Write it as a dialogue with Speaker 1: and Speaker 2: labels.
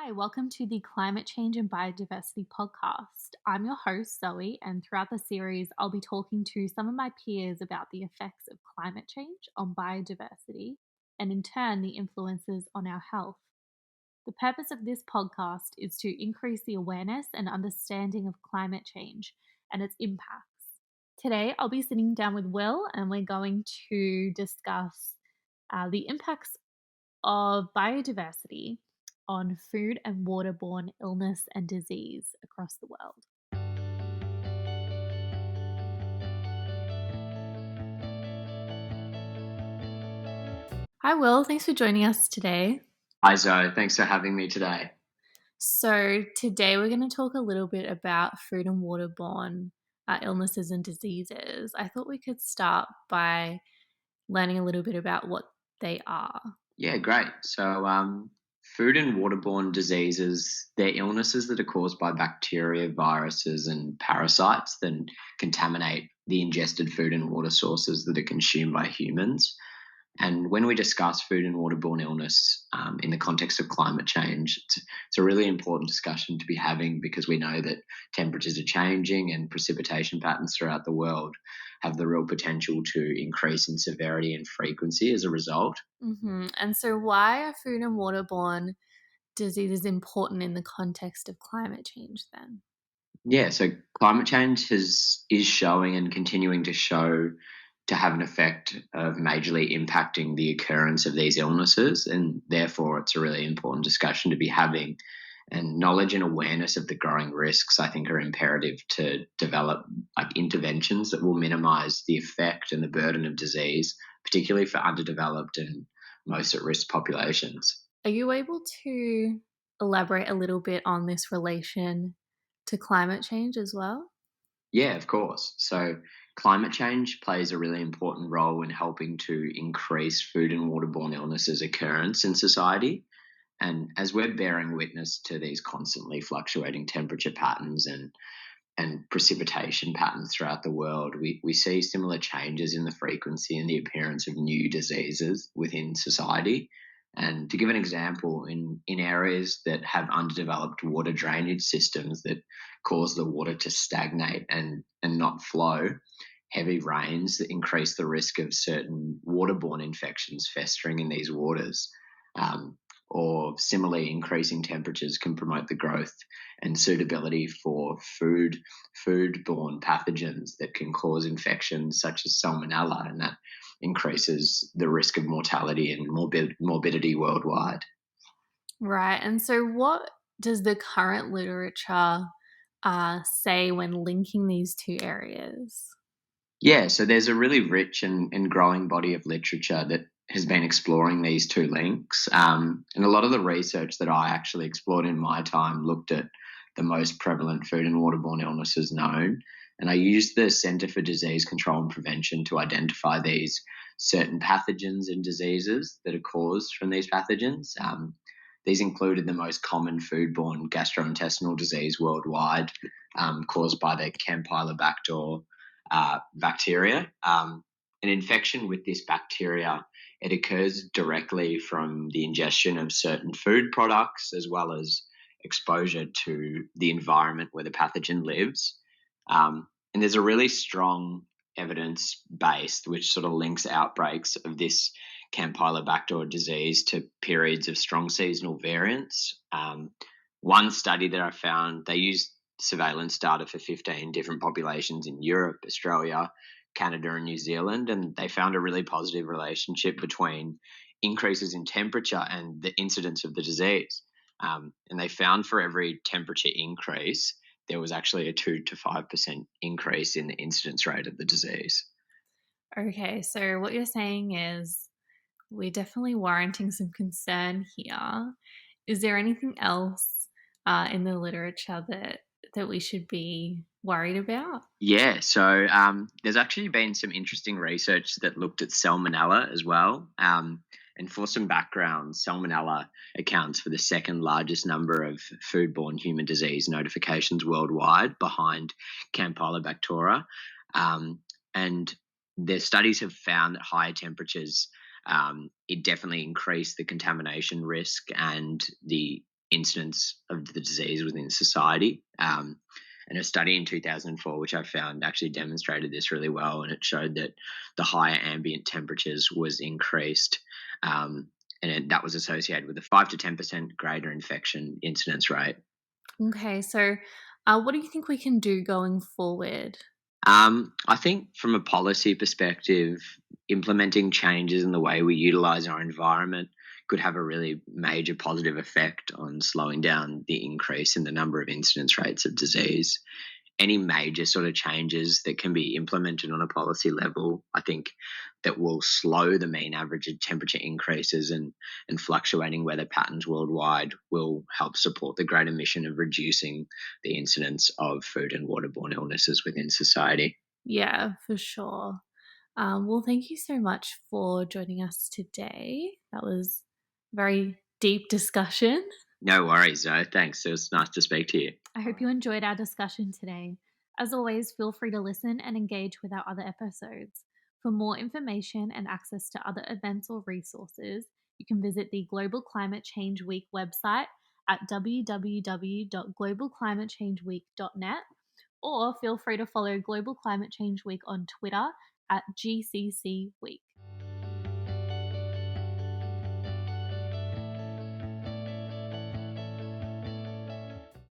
Speaker 1: Hi, welcome to the Climate Change and Biodiversity podcast. I'm your host, Zoe, and throughout the series, I'll be talking to some of my peers about the effects of climate change on biodiversity and, in turn, the influences on our health. The purpose of this podcast is to increase the awareness and understanding of climate change and its impacts. Today, I'll be sitting down with Will, and we're going to discuss the impacts of biodiversity on food and waterborne illness and disease across the world. Hi, Will. Thanks for joining us today.
Speaker 2: Hi Zoe, thanks for having me today.
Speaker 1: So, today we're going to talk a little bit about food and waterborne illnesses and diseases. I thought we could start by learning a little bit about what they are.
Speaker 2: Yeah, great. Food and waterborne diseases, they're illnesses that are caused by bacteria, viruses, and parasites that contaminate the ingested food and water sources that are consumed by humans. And when we discuss food and waterborne illness in the context of climate change, it's a really important discussion to be having because we know that temperatures are changing and precipitation patterns throughout the world have the real potential to increase in severity and frequency as a result.
Speaker 1: And so, why are food and waterborne diseases important in the context of climate change then?
Speaker 2: Yeah, so climate change is showing and continuing to show to have an effect of majorly impacting the occurrence of these illnesses, and therefore it's a really important discussion to be having. And knowledge and awareness of the growing risks, I think, are imperative to develop interventions that will minimise the effect and the burden of disease, particularly for underdeveloped and most at-risk populations.
Speaker 1: Are you able to elaborate a little bit on this relation to climate change as well?
Speaker 2: Yeah, of course. So, climate change plays a really important role in helping to increase food and waterborne illnesses occurrence in society. And as we're bearing witness to these constantly fluctuating temperature patterns and precipitation patterns throughout the world, we see similar changes in the frequency and the appearance of new diseases within society. And to give an example, in areas that have underdeveloped water drainage systems that cause the water to stagnate and not flow, heavy rains that increase the risk of certain waterborne infections festering in these waters. Or similarly, increasing temperatures can promote the growth and suitability for foodborne pathogens that can cause infections such as salmonella, and that increases the risk of mortality and morbidity worldwide.
Speaker 1: Right. And so, what does the current literature say when linking these two areas?
Speaker 2: Yeah, so there's a really rich and growing body of literature that has been exploring these two links. And a lot of the research that I actually explored in my time looked at the most prevalent food and waterborne illnesses known. And I used the Centre for Disease Control and Prevention to identify these certain pathogens and diseases that are caused from these pathogens. These included the most common foodborne gastrointestinal disease worldwide, caused by the Campylobacter bacteria. An infection with this bacteria, it occurs directly from the ingestion of certain food products as well as exposure to the environment where the pathogen lives. And there's a really strong evidence base which sort of links outbreaks of this Campylobacter disease to periods of strong seasonal variance. One study that I found, they used surveillance data for 15 different populations in Europe, Australia, Canada, and New Zealand, and they found a really positive relationship between increases in temperature and the incidence of the disease. And they found for every temperature increase, there was actually a 2 to 5% increase in the incidence rate of the disease.
Speaker 1: Okay, so what you're saying is we're definitely warranting some concern here. Is there anything else in the literature that we should be worried about?
Speaker 2: Yeah, there's actually been some interesting research that looked at salmonella as well. And for some background, salmonella accounts for the second largest number of foodborne human disease notifications worldwide, behind Campylobacter. And their studies have found that higher temperatures, it definitely increased the contamination risk and the incidence of the disease within society. And a study in 2004, which I found actually demonstrated this really well, and it showed that the higher ambient temperatures was increased, that was associated with a 5 to 10% greater infection incidence rate.
Speaker 1: Okay, so what do you think we can do going forward?
Speaker 2: I think from a policy perspective, implementing changes in the way we utilize our environment could have a really major positive effect on slowing down the increase in the number of incidence rates of disease. Any major sort of changes that can be implemented on a policy level, I think that will slow the mean average of temperature increases and fluctuating weather patterns worldwide will help support the greater mission of reducing the incidence of food and waterborne illnesses within society.
Speaker 1: Yeah, for sure. Well, thank you so much for joining us today. That was a very deep discussion.
Speaker 2: No worries, though. Thanks. It was nice to speak to you.
Speaker 1: I hope you enjoyed our discussion today. As always, feel free to listen and engage with our other episodes. For more information and access to other events or resources, you can visit the Global Climate Change Week website at www.globalclimatechangeweek.net, or feel free to follow Global Climate Change Week on Twitter at GCC Week.